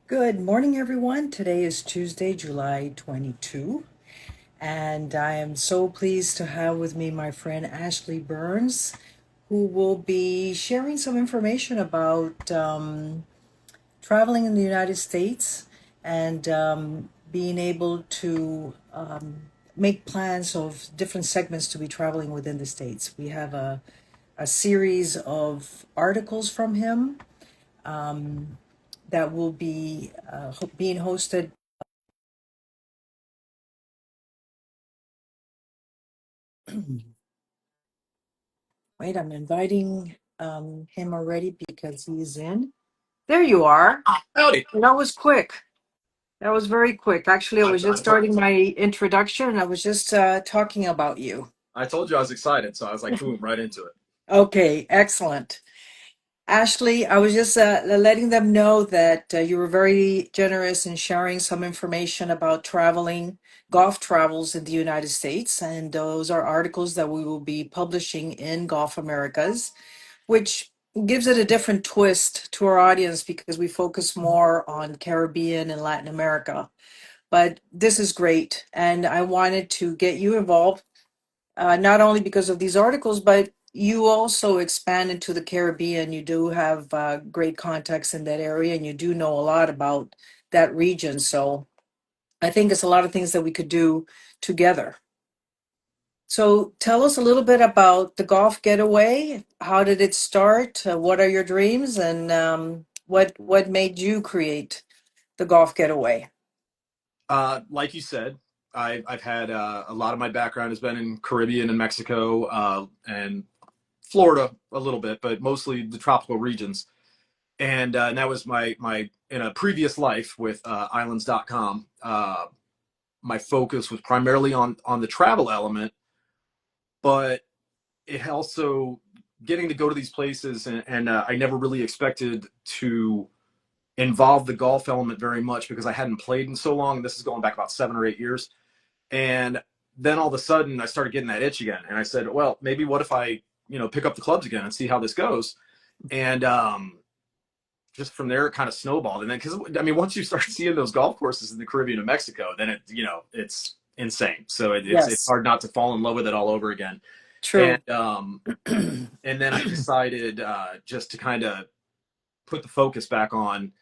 Good morning, everyone. Today is Tuesday, July 22, and I am so pleased to have with me my friend Ashley Burns, who will be sharing some information about traveling in the United States and being able to make plans of different segments to be traveling within the States. We have a series of articles from him that will be being hosted. Wait, I'm inviting him already because he's in. There you are. Howdy. That was quick. That was very quick. Actually, I I, was just I, told, starting my introduction and I was just talking about you. I told you I was excited, so I was like, boom, right into it. Okay, excellent. Ashley, I was just letting them know that you were very generous in sharing some information about traveling, golf travels in the United States. And those are articles that we will be publishing in Golf Americas, which gives it a different twist to our audience because we focus more on Caribbean and Latin America. But this is great. And I wanted to get you involved, not only because of these articles, but you also expand into the Caribbean. You do have great contacts in that area and you do know a lot about that region. So I think it's a lot of things that we could do together. So tell us a little bit about the golf getaway. How did it start? What are your dreams, and what made you create the golf getaway? Like you said, I've had a lot of my background has been in Caribbean and Mexico and Florida a little bit, but mostly the tropical regions. And that was my in a previous life with islands.com. My focus was primarily on the travel element, but it also getting to go to these places, and I never really expected to involve the golf element very much because I hadn't played in so long. This is going back about 7 or 8 years. And then all of a sudden I started getting that itch again. And I said, well, maybe what if I, pick up the clubs again and see how this goes? And just from there, it kind of snowballed. And then, because I mean, once you start seeing those golf courses in the Caribbean and Mexico, then it's insane. So it's Yes, hard not to fall in love with it all over again. And true. and then I decided just to kind of put the focus back on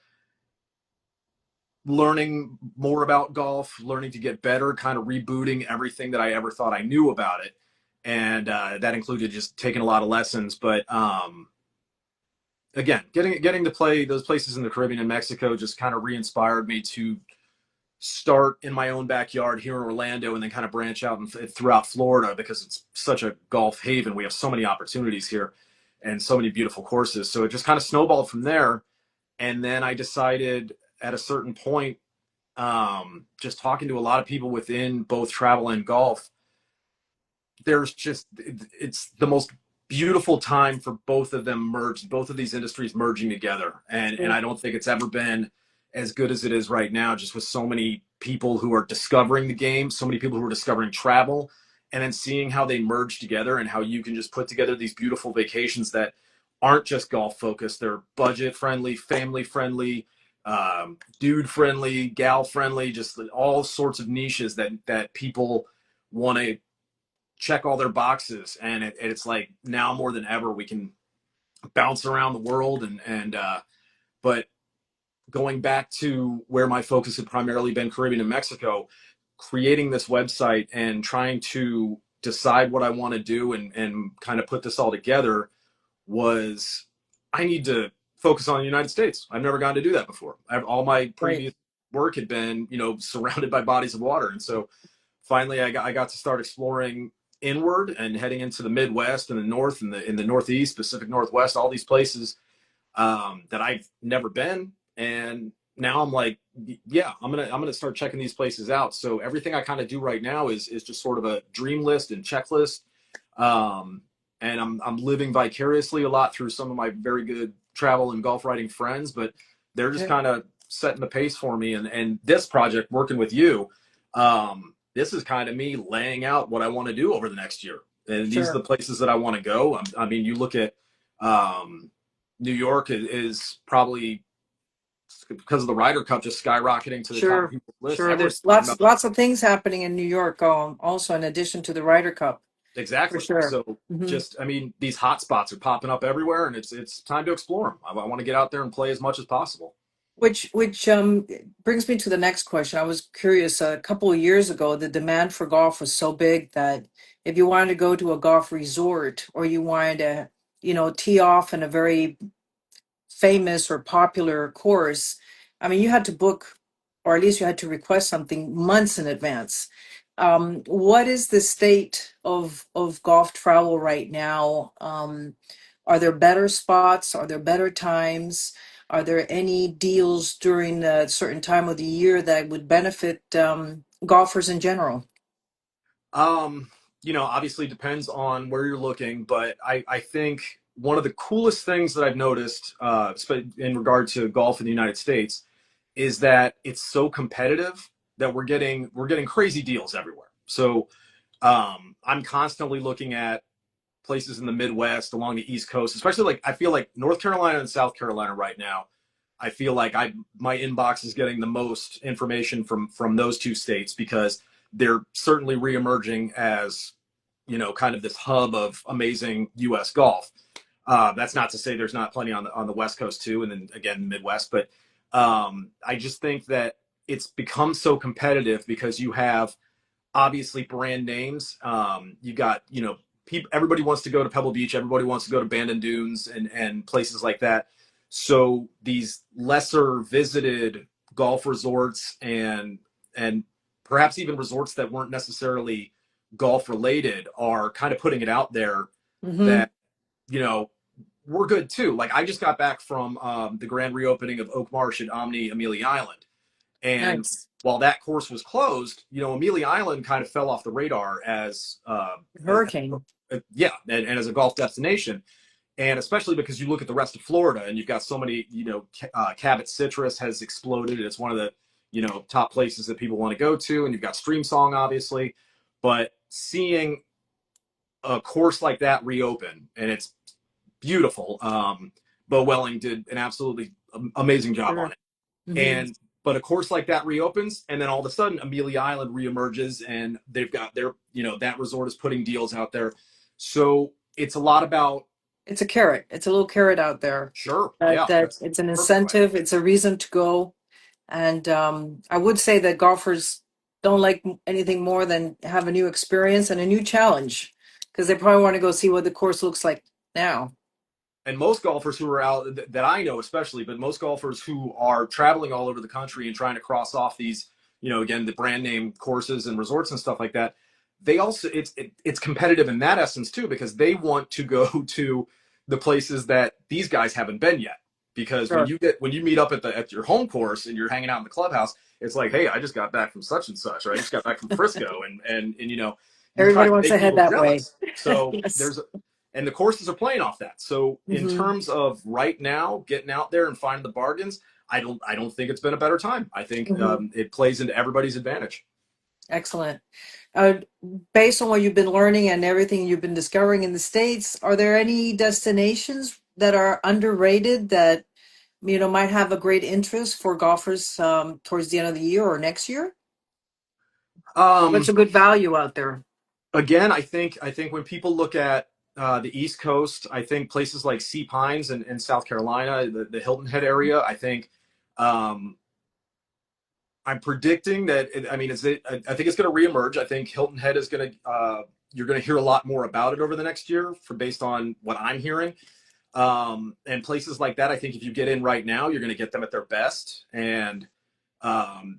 learning more about golf, learning to get better, kind of rebooting everything that I ever thought I knew about it. And that included just taking a lot of lessons. But again, getting to play those places in the Caribbean and Mexico just kind of re-inspired me to start in my own backyard here in Orlando and then kind of branch out throughout Florida because it's such a golf haven. We have so many opportunities here and so many beautiful courses. So it just kind of snowballed from there. And then I decided at a certain point, just talking to a lot of people within both travel and golf, there's just it's the most beautiful time for both of them merged, both of these industries merging together. And I don't think it's ever been as good as it is right now, just with so many people who are discovering the game, so many people who are discovering travel, and then seeing how they merge together and how you can just put together these beautiful vacations that aren't just golf focused. They're budget friendly, family friendly, dude friendly, gal friendly, just all sorts of niches that people want to check all their boxes. And it's like now more than ever we can bounce around the world. But going back to where my focus had primarily been, Caribbean and Mexico, creating this website and trying to decide what I want to do and kind of put this all together was, I need to focus on the United States. I've never gotten to do that before. All my Right. previous work had been, surrounded by bodies of water. And so finally I got to start exploring inward and heading into the Midwest and the North and the Northeast, Pacific Northwest, all these places that I've never been. And now I'm like, yeah, I'm gonna start checking these places out. So everything I kind of do right now is just sort of a dream list and checklist. Um, and I'm living vicariously a lot through some of my very good travel and golf writing friends, but they're just Okay. kind of setting the pace for me. And this project, working with you, this is kind of me laying out what I want to do over the next year. And these are the Sure. places that I want to go. I mean, you look at um, New York is probably because of the Ryder Cup just skyrocketing to the top of Sure, people's lists. sure. Everyone's There's talking lots about lots of things happening in New York, also in addition to the Ryder Cup, for exactly. sure. So Hmm. just, I mean, these hot spots are popping up everywhere, and it's time to explore them. I want to get out there and play as much as possible. Which brings me to the next question. I was curious. A couple of years ago, the demand for golf was so big that if you wanted to go to a golf resort or you wanted to, tee off in a very famous or popular course, I mean, you had to book, or at least you had to request something months in advance. What is the state of golf travel right now? Are there better spots? Are there better times? Are there any deals during a certain time of the year that would benefit golfers in general? Um, obviously depends on where you're looking, but I think one of the coolest things that I've noticed, in regard to golf in the United States, is that it's so competitive that we're getting crazy deals everywhere. So I'm constantly looking at places in the Midwest, along the East Coast, especially like I feel like North Carolina and South Carolina right now. I feel like I my inbox is getting the most information from those two states because they're certainly reemerging as kind of this hub of amazing U.S. golf. That's not to say there's not plenty on the West Coast too, and then again the Midwest. But I just think that it's become so competitive because you have obviously brand names. You got people. Everybody wants to go to Pebble Beach. Everybody wants to go to Bandon Dunes and places like that. So these lesser visited golf resorts and perhaps even resorts that weren't necessarily golf related are kind of putting it out there Hmm. that you know we're good too. Like I just got back from the grand reopening of Oak Marsh at Omni Amelia Island, and Nice. while that course was closed, Amelia Island kind of fell off the radar Hurricane. yeah, and as a golf destination. And especially because you look at the rest of Florida and you've got so many, Cabot Citrus has exploded. It's one of the, top places that people want to go to. And you've got Stream Song, obviously. But seeing a course like that reopen, and it's beautiful. Bo Welling did an absolutely amazing job on Sure. it. Hmm. And but a course like that reopens, and then all of a sudden Amelia Island reemerges, and they've got their that resort is putting deals out there. So it's a lot about It's a carrot. It's a little carrot out there. sure, That yeah, that that's it's an perfect way. incentive. It's a reason to go. And I would say that golfers don't like anything more than have a new experience and a new challenge because they probably want to go see what the course looks like now. And most golfers who are out that I know, especially, but most golfers who are traveling all over the country and trying to cross off these, again, the brand name courses and resorts and stuff like that, they also it's competitive in that essence too because they want to go to the places that these guys haven't been yet. Because Sure. when you meet up at your home course and you're hanging out in the clubhouse, it's like, hey, I just got back from such and such, or I just got back from Frisco, and you're trying Everybody to wants to make head people that way. jealous. So Yes. and the courses are playing off that. So in Hmm. terms of right now getting out there and finding the bargains, I don't think it's been a better time. I think Hmm. it plays into everybody's advantage. Excellent. Uh, Based on what you've been learning and everything you've been discovering in the States, are there any destinations that are underrated that might have a great interest for golfers towards the end of the year or next year? What's Um, a good value out there? Again, I think when people look at the East Coast, I think places like Sea Pines and South Carolina, the Hilton Head area, I think um, I'm predicting that. I mean, I think it's going to reemerge. I think Hilton Head is going to. You're going to hear a lot more about it over the next year, based on what I'm hearing. And places like that, I think if you get in right now, you're going to get them at their best and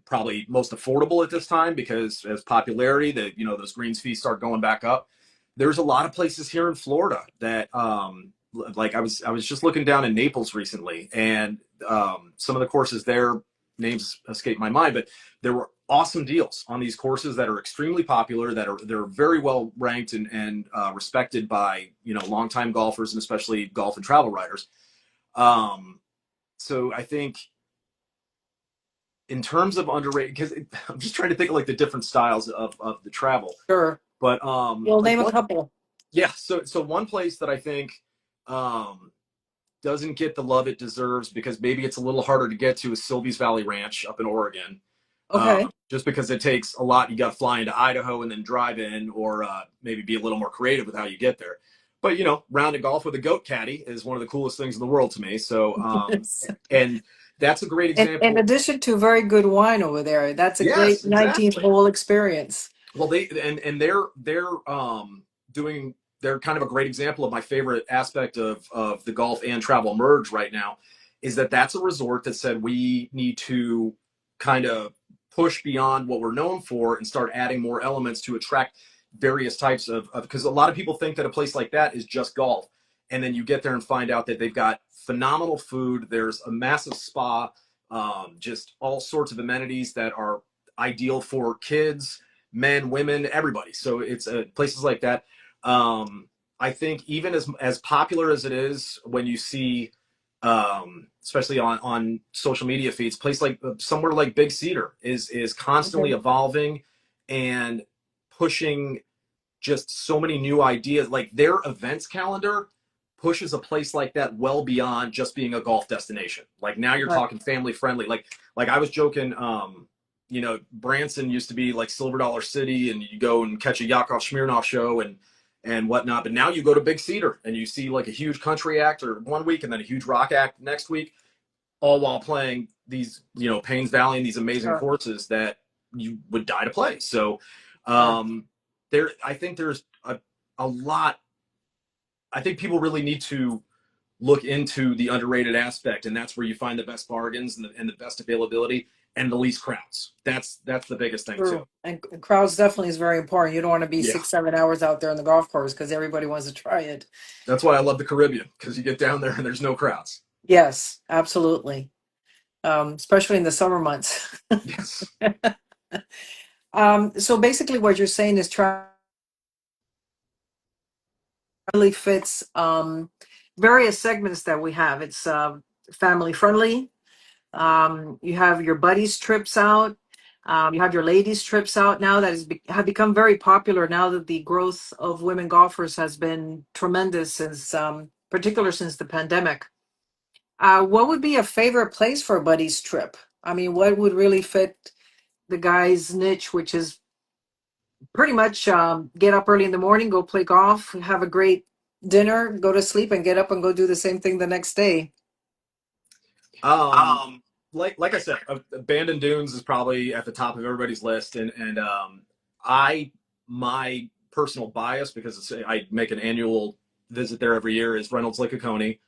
probably most affordable at this time because as popularity, those greens fees start going back up. There's a lot of places here in Florida that like I was just looking down in Naples recently, and some of the courses there, names escape my mind, but there were awesome deals on these courses that are extremely popular, they're very well ranked and respected by longtime golfers and especially golf and travel writers. Um, so I think in terms of underrated, because I'm just trying to think of like the different styles of the travel, Sure. but You'll like name a one couple. yeah, so one place that I think um doesn't get the love it deserves because maybe it's a little harder to get to is Sylvie's Valley Ranch up in Oregon. Okay. Just because it takes a lot, you got to fly into Idaho and then drive in, or maybe be a little more creative with how you get there. But round of golf with a goat caddy is one of the coolest things in the world to me. So, Yes. and that's a great And in example. addition to very good wine over there, that's a great Yes, 19th exactly. hole experience. Well, they're doing they're kind of a great example of my favorite aspect of the golf and travel merge right now is that that's a resort that said we need to kind of push beyond what we're known for and start adding more elements to attract various types of because a lot of people think that a place like that is just golf, and then you get there and find out that they've got phenomenal food. There's a massive spa, just all sorts of amenities that are ideal for kids, men, women, everybody. So it's places like that. I think even as popular as it is, when you see, especially on social media feeds, place like somewhere like Big Cedar is constantly Okay. evolving and pushing just so many new ideas. Like their events calendar pushes a place like that well beyond just being a golf destination. Like now you're Right. talking family friendly. Like I was joking, Branson used to be like Silver Dollar City, and you go and catch a Yakov Smirnoff show and whatnot. But now you go to Big Cedar and you see like a huge country act or one week, and then a huge rock act next week, all while playing these, Paynes Valley and these amazing Sure. courses that you would die to play. So, Sure. I think there's a lot. I think people really need to look into the underrated aspect, and that's where you find the best bargains and the best availability and the least crowds. That's the biggest thing too. True. And crowds definitely is very important. You don't want to be Yeah, 6, 7 hours out there on the golf course because everybody wants to try it. that's why I love the Caribbean, because you get down there and there's no crowds. Yes, absolutely. Especially in the summer months. Yes. So basically, what you're saying is try really fits various segments that we have. It's family friendly. You have your buddies trips out. You have your ladies trips out now that have become very popular now that the growth of women golfers has been tremendous since, particular since the pandemic. What would be a favorite place for a buddies trip? I mean, what would really fit the guy's niche, which is pretty much get up early in the morning, go play golf, have a great dinner, go to sleep, and get up and go do the same thing the next day. Um, like I said, Abandoned Dunes is probably at the top of everybody's list, and I my personal bias, because I make an annual visit there every year, is Reynolds Lake Oconee.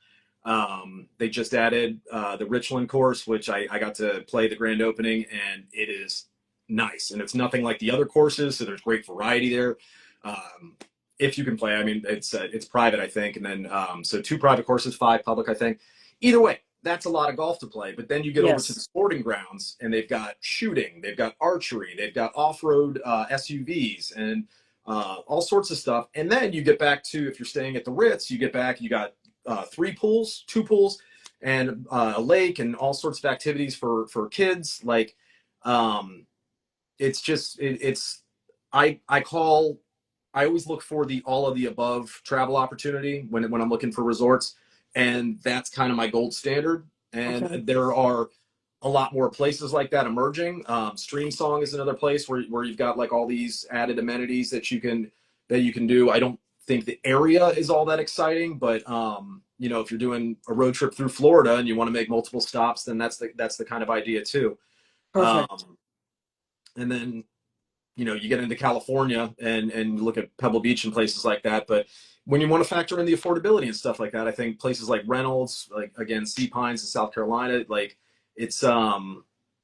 They just added the Richland course, which I got to play the grand opening, and it is nice. And it's nothing like the other courses, so there's great variety there. Um, if you can play, I mean, it's private, I think, and then so two private courses, five public, I think. Either way, that's a lot of golf to play. But then you get over to the Yes. sporting grounds, and they've got shooting, they've got archery, they've got off-road SUVs, and all sorts of stuff. And then you get back to, if you're staying at the Ritz, you get back, you got three pools, two pools, and a lake, and all sorts of activities for kids. Like, it's just it's I call I always look for the all of the above travel opportunity when I'm looking for resorts, and that's kind of my gold standard. And Okay. there are a lot more places like that emerging. Stream Song is another place where you've got like all these added amenities that you can do. I don't think the area is all that exciting, but if you're doing a road trip through Florida and you want to make multiple stops, then that's the kind of idea too. Perfect. Um, and then you get into California and look at Pebble Beach and places like that. But when you want to factor in the affordability and stuff like that, I think places like Reynolds, like again Sea Pines in South Carolina, like it's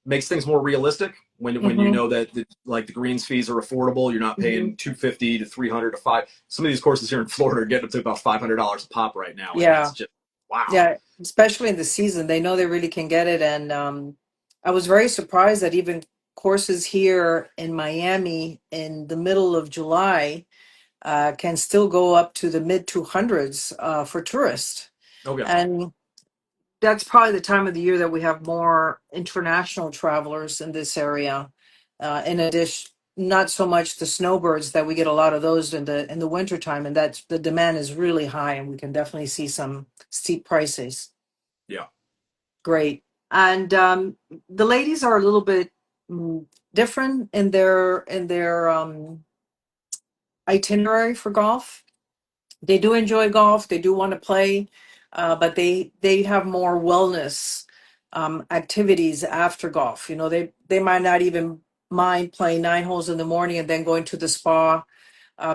makes things more realistic when you Hmm. know that like the greens fees are affordable. You're not Hmm. paying 250 to 300 to five. Some of these courses here in Florida are getting up to about $500 a pop right now, and it's Yeah. just wow. Yeah. Especially in the season, they know they really can get it. And I was very surprised that even courses here in Miami in the middle of July can still go up to the mid 200s for tourists. Oh yeah. And that's probably the time of the year that we have more international travelers in this area. In addition, not so much the snowbirds that we get a lot of those in the wintertime, and that's the demand is really high, and we can definitely see some steep prices. Yeah. Great. And the ladies are a little bit different in their itinerary for golf. They do enjoy golf. They do want to play, but they have more wellness activities after golf. You know, they might not even mind playing 9 holes in the morning and then going to the spa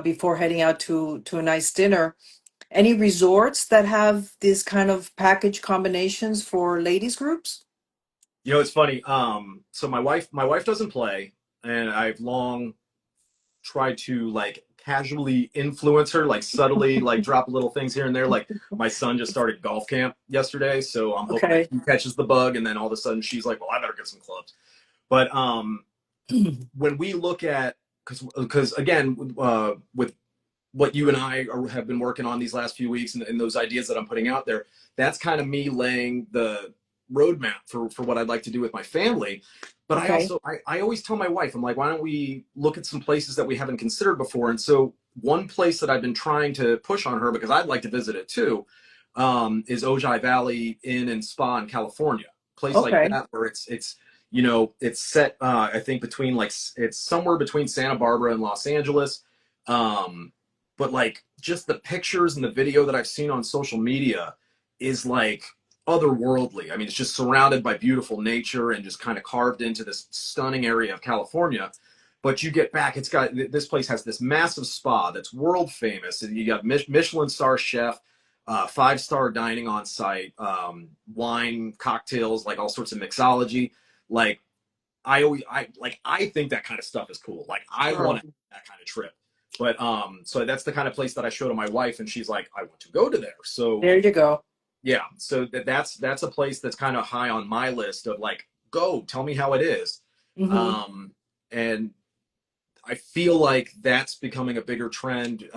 before heading out to a nice dinner. Any resorts that have these kind of package combinations for ladies groups? You know, it's funny. So my wife doesn't play, and I've long tried to like casually influence her, like subtly, like drop little things here and there. Like my son just started golf camp yesterday, so I'm hoping that Okay. he catches the bug, and then all of a sudden she's like, "Well, I better get some clubs." But when we look at because again, with what you and I have been working on these last few weeks and those ideas that I'm putting out there, that's kind of me laying the roadmap for what I'd like to do with my family. But I Okay. also, I always tell my wife, I'm like, why don't we look at some places that we haven't considered before? And so one place that I've been trying to push on her, because I'd like to visit it too, is Ojai Valley Inn and Spa in California. Place like Okay. that where it's it's set I think between like it's somewhere between Santa Barbara and Los Angeles. Um, but like just the pictures and the video that I've seen on social media is like otherworldly. I mean, it's just surrounded by beautiful nature and just kind of carved into this stunning area of California. But you get back, it's got this place has this massive spa that's world famous. You got Michelin star chef, 5-star dining on site, wine, cocktails, like all sorts of mixology. Like I think that kind of stuff is cool. Like I want Sure. to have that kind of trip. But so that's the kind of place that I show to my wife, and she's like, I want to go to there. So There you go. yeah, so that's a place that's kind of high on my list of like, go, tell me how it is. Hmm. And I feel like that's becoming a bigger trend,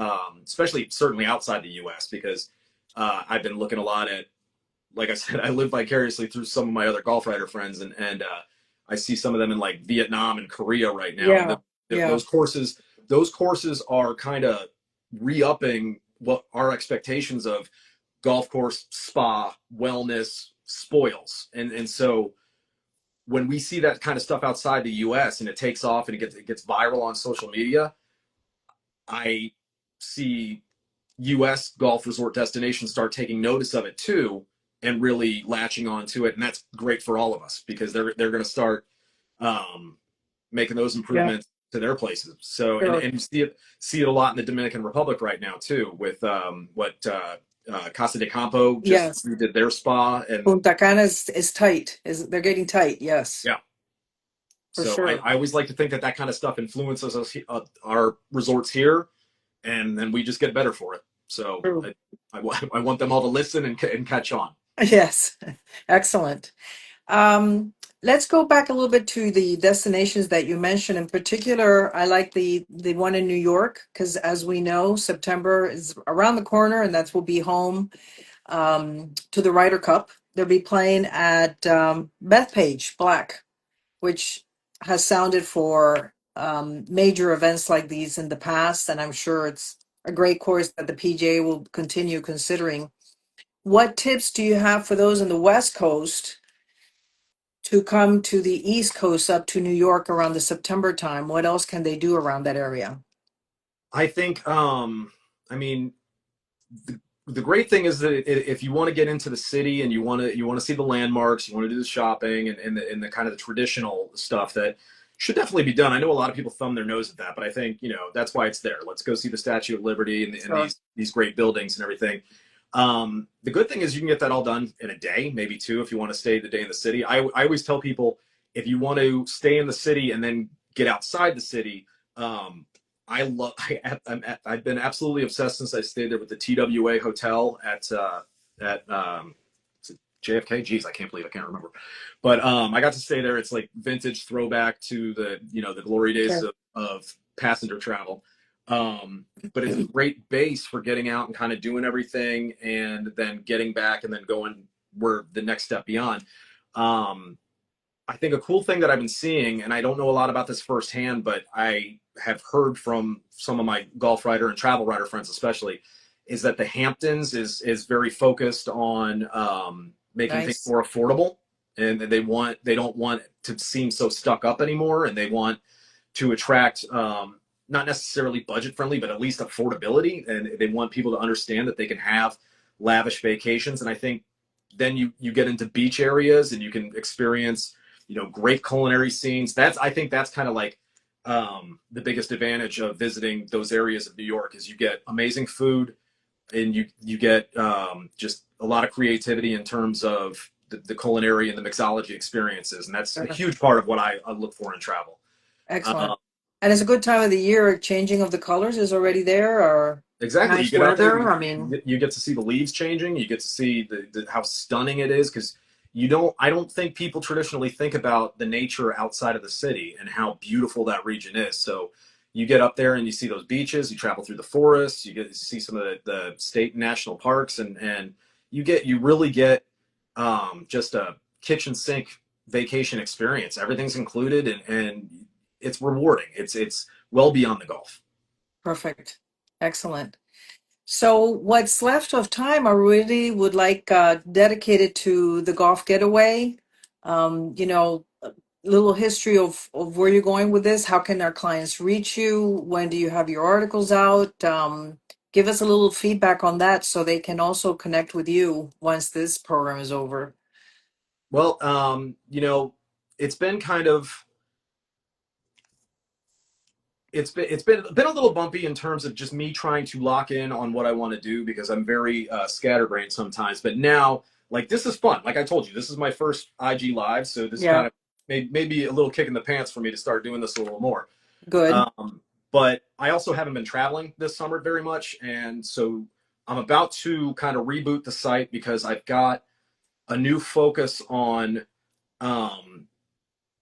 especially certainly outside the U.S. because I've been looking a lot at, like I said, I live vicariously through some of my other golf writer friends, and I see some of them in like Vietnam and Korea right now, and Yeah. Yeah. those courses are kind of re-upping what our expectations of golf course spa wellness spoils, and so when we see that kind of stuff outside the U.S. and it takes off and it gets viral on social media, I see U.S. golf resort destinations start taking notice of it too and really latching on to it, and that's great for all of us because they're going to start um, making those Yeah. improvements to their places. So and Sure. and you see it a lot in the Dominican Republic right now too with what Casa de Campo just Yes. redid their spa and Punta Cana is tight. Is they're getting tight? Yes, yeah. for So sure. I always like to think that that kind of stuff influences us our resorts here, and then we just get better for it. So True. I want them all to listen and catch on. Yes. Excellent. Um, let's go back a little bit to the destinations that you mentioned. In particular, I like the one in New York because, as we know, September is around the corner, and that will be home to the Ryder Cup. They'll be playing at Bethpage Black, which has sounded for major events like these in the past, and I'm sure it's a great course that the PGA will continue considering. What tips do you have for those in the West Coast to come to the East Coast up to New York around the September time? What else can they do around that area? I think I mean the great thing is that if you want to get into the city and you want to see the landmarks, you want to do the shopping and the kind of the traditional stuff that should definitely be done. I know a lot of people thumb their nose at that, but I think that's why it's there. Let's go see the Statue of Liberty and Sure. these great buildings and everything. The good thing is you can get that all done in a day, maybe two, if you want to stay the day in the city. I always tell people if you want to stay in the city and then get outside the city, um, I love. I've been absolutely obsessed since I stayed there with the TWA Hotel at JFK. Geez, I can't believe I can't remember. But I got to stay there. It's like vintage throwback to the glory days Okay. of passenger travel. But it's a great base for getting out and kind of doing everything, and then getting back and then going where the next step beyond. Um, I think a cool thing that I've been seeing, and I don't know a lot about this firsthand, but I have heard from some of my golf writer and travel writer friends, especially, is that the Hamptons is very focused on making things Nice. more affordable, and they don't want to seem so stuck up anymore, and they want to attract not necessarily budget friendly, but at least affordability, and they want people to understand that they can have lavish vacations. And I think then you get into beach areas and you can experience great culinary scenes. I think that's kind of like the biggest advantage of visiting those areas of New York is you get amazing food and you get just a lot of creativity in terms of the culinary and the mixology experiences, and that's a Sure. huge part of what I look for in travel. Excellent. Uh, And it's a good time of the year. Changing of the colors is already there, or exactly, you nice get out there, weather. I mean, you get to see the leaves changing, you get to see how stunning it is because I don't think people traditionally think about the nature outside of the city and how beautiful that region is. So you get up there and you see those beaches, you travel through the forests, you get to see some of the state and national parks, and you really get just a kitchen sink vacation experience. Everything's included, and it's rewarding. It's well beyond the golf. perfect. Excellent. So what's left of time, I really would like dedicated to the golf getaway. A little history of where you're going with this. How can our clients reach you? When do you have your articles out? Give us a little feedback on that so they can also connect with you once this program is over. Well, it's been kind of it's been a little bumpy in terms of just me trying to lock in on what I want to do because I'm very scatterbrained sometimes. But now, like this is fun. Like I told you, this is my first IG live, so this kind Yeah, of maybe a little kick in the pants for me to start doing this a little more. good. But I also haven't been traveling this summer very much, and so I'm about to kind of reboot the site because I've got a new focus on um,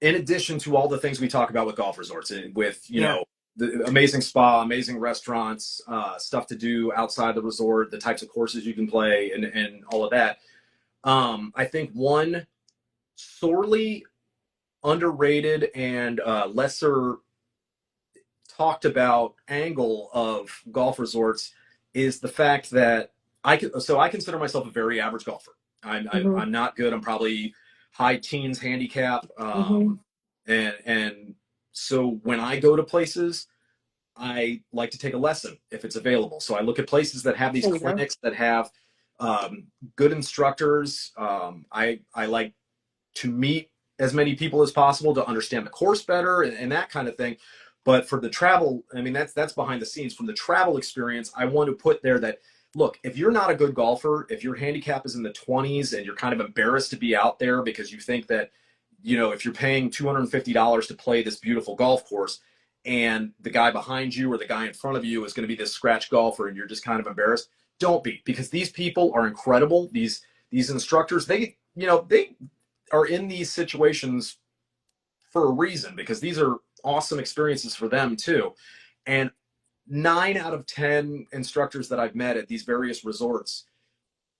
in addition to all the things we talk about with golf resorts, and with Yeah, the amazing spa, amazing restaurants, stuff to do outside the resort, the types of courses you can play, and all of that. I think one sorely underrated and lesser talked about angle of golf resorts is the fact that I consider myself a very average golfer. hmm I'm not good. I'm probably high teens handicap, hmm and so when I go to places, I like to take a lesson if it's available. So I look at places that have these There you go. clinics that have good instructors. I like to meet as many people as possible to understand the course better and that kind of thing. But for the travel, I mean, that's behind the scenes. From the travel experience, I want to put there that look, if you're not a good golfer, if your handicap is in the 20s and you're kind of embarrassed to be out there because you think that, if you're paying $250 to play this beautiful golf course and the guy behind you or the guy in front of you is going to be this scratch golfer and you're just kind of embarrassed, don't be, because these people are incredible. These instructors, they are in these situations for a reason because these are awesome experiences for them too. And 9 out of 10 instructors that I've met at these various resorts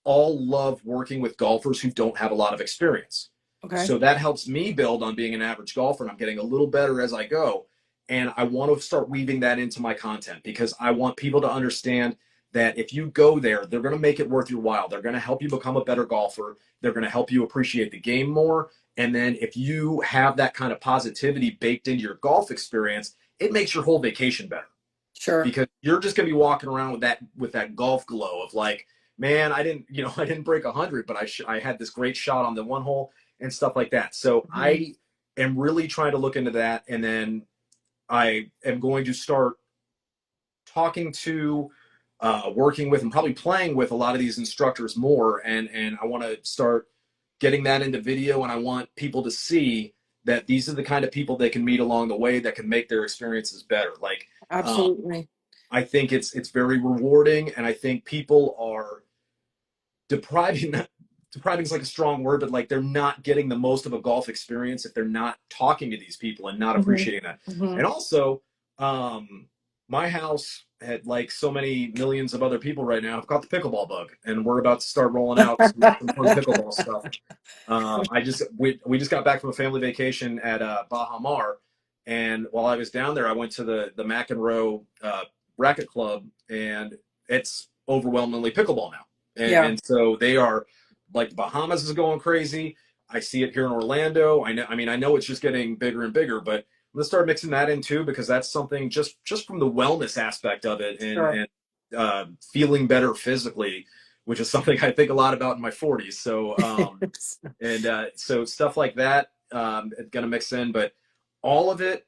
all love working with golfers who don't have a lot of experience. Okay. So that helps me build on being an average golfer, and I'm getting a little better as I go. And I want to start weaving that into my content because I want people to understand that if you go there, they're going to make it worth your while. They're going to help you become a better golfer. They're going to help you appreciate the game more. And then if you have that kind of positivity baked into your golf experience, it makes your whole vacation better Sure. because you're just going to be walking around with that golf glow of like, man, I didn't break 100, but I had this great shot on the one hole and stuff like that. So hmm I am really trying to look into that, and then I am going to start talking to, working with, and probably playing with a lot of these instructors more, and I want to start getting that into video, and I want people to see that these are the kind of people they can meet along the way that can make their experiences better. Like, um, Absolutely. I think it's very rewarding, and I think people are depriving depriving is like a strong word, but like they're not getting the most of a golf experience if they're not talking to these people and not hmm appreciating that. hmm And also, um, my house had, like so many millions of other people right now, I've got the pickleball bug, and we're about to start rolling out some fun pickleball stuff. We just got back from a family vacation at Baha Mar, and while I was down there, I went to the McEnroe Racket Club, and it's overwhelmingly pickleball now, Yeah, and so they are like the Bahamas is going crazy. I see it here in Orlando. I know. I mean, I know it's just getting bigger and bigger, but let's start mixing that in too because that's something just from the wellness aspect of it sure. and feeling better physically, which is something I think a lot about in my 40s. So and so stuff like that going to mix in, but all of it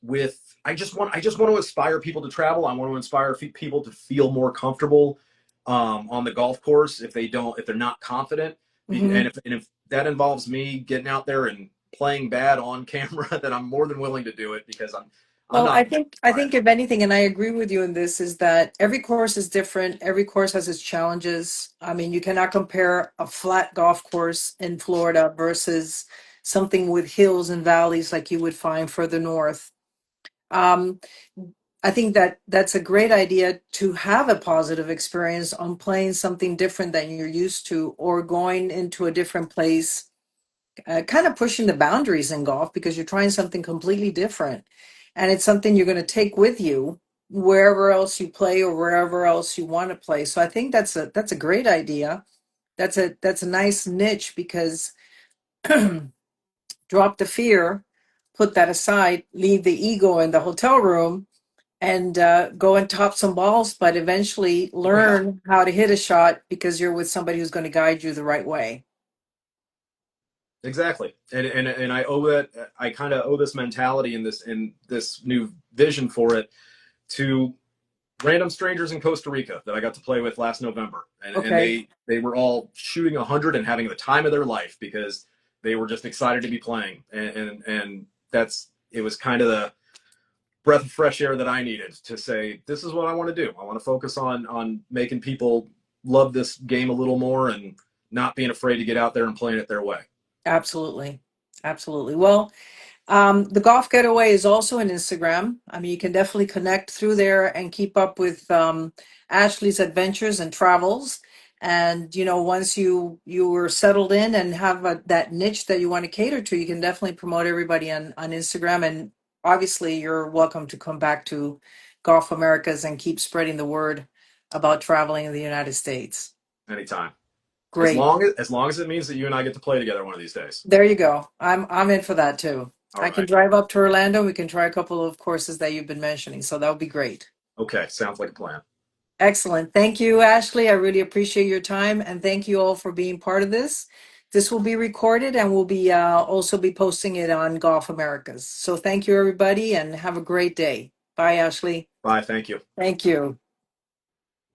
with I just want to inspire people to travel. I want to inspire people to feel more comfortable on the golf course if they're not confident, Mhm. and if that involves me getting out there and playing bad on camera, then I'm more than willing to do it because I'm Well, not. I think if anything, and I agree with you in this, is that every course is different. Every course has its challenges. I mean, you cannot compare a flat golf course in Florida versus something with hills and valleys like you would find further north. Um, I think that that's a great idea to have a positive experience on playing something different than you're used to, or going into a different place, kind of pushing the boundaries in golf because you're trying something completely different. And it's something you're going to take with you wherever else you play or wherever else you want to play. So I think that's a great idea. That's a nice niche because drop the fear, put that aside, leave the ego in the hotel room, and go and top some balls, but eventually Yeah, learn how to hit a shot because you're with somebody who's going to guide you the right way. exactly. And I owe that. I kind of owe this mentality and this new vision for it to random strangers in Costa Rica that I got to play with last November, and Okay, they were all shooting 100 and having the time of their life because they were just excited to be playing, and that's it was kind of the breath of fresh air that I needed to say this is what I want to do. I want to focus on making people love this game a little more and not being afraid to get out there and playing it their way. absolutely. Absolutely. Well, the Golf Getaway is also an Instagram. I mean, you can definitely connect through there and keep up with Ashley's adventures and travels. And once you were settled in and have that niche that you want to cater to, you can definitely promote everybody on Instagram. And obviously, you're welcome to come back to Golf Americas and keep spreading the word about traveling in the United States. Anytime, Great. as long as it means that you and I get to play together one of these days. There you go. I'm in for that too. All I can right. drive up to Orlando. We can try a couple of courses that you've been mentioning, so that would be great. Okay. Sounds like a plan. Excellent. Thank you, Ashley. I really appreciate your time, and thank you all for being part of this. This will be recorded, and we'll be also be posting it on Golf Americas. So thank you, everybody, and have a great day. Bye, Ashley. Bye. Thank you. Thank you.